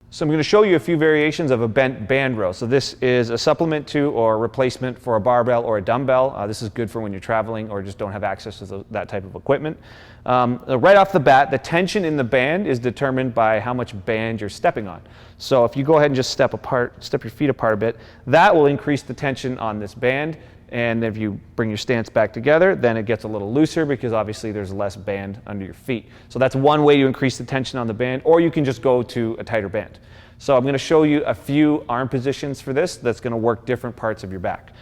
So I'm going to show you a few variations of a bent band row. So this is a supplement to or replacement for a barbell or a dumbbell. This is good for when you're traveling or just don't have access to that type of equipment. Right off the bat, the tension in the band is determined by how much band you're stepping on. So if you go ahead and just step your feet apart a bit, that will increase the tension on this band. And if you bring your stance back together, then it gets a little looser because obviously there's less band under your feet. So that's one way to increase the tension on the band, or you can just go to a tighter band. So I'm going to show you a few arm positions for this that's going to work different parts of your back.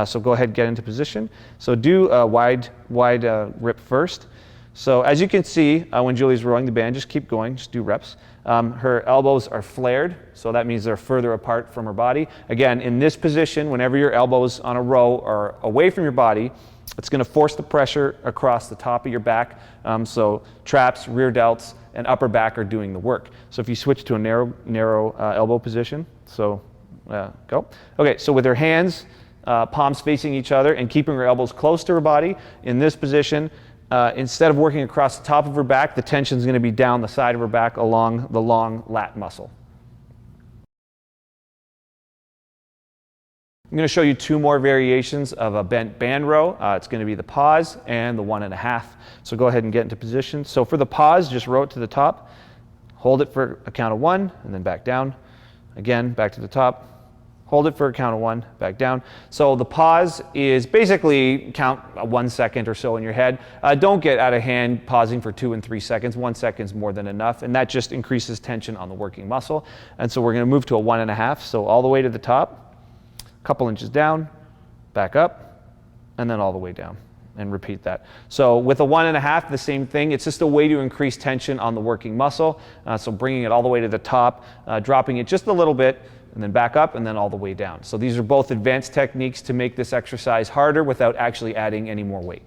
So go ahead and get into position. So do a wide rip first. So as you can see, when Julie's rowing the band, just keep going, just do reps. Her elbows are flared, so that means they're further apart from her body. Again, in this position, whenever your elbows on a row are away from your body, it's going to force the pressure across the top of your back. So traps, rear delts, and upper back are doing the work. So if you switch to a narrow elbow position, so go. Okay, so with her hands, palms facing each other, and keeping her elbows close to her body, in this position, instead of working across the top of her back, the tension is going to be down the side of her back along the long lat muscle. I'm going to show you two more variations of a bent band row. It's going to be the pause and the 1.5. So go ahead and get into position. So for the pause, just row it to the top, hold it for a count of 1, and then back down. Again, back to the top. Hold it for a count of 1, back down. So the pause is basically count 1 second or so in your head. Don't get out of hand pausing for 2 and 3 seconds. 1 second is more than enough, and that just increases tension on the working muscle. And so we're going to move to a 1.5. So all the way to the top, a couple inches down, back up, and then all the way down. And repeat that. So with a 1.5, the same thing. It's just a way to increase tension on the working muscle. So bringing it all the way to the top, dropping it just a little bit, and then back up, and then all the way down. So these are both advanced techniques to make this exercise harder without actually adding any more weight.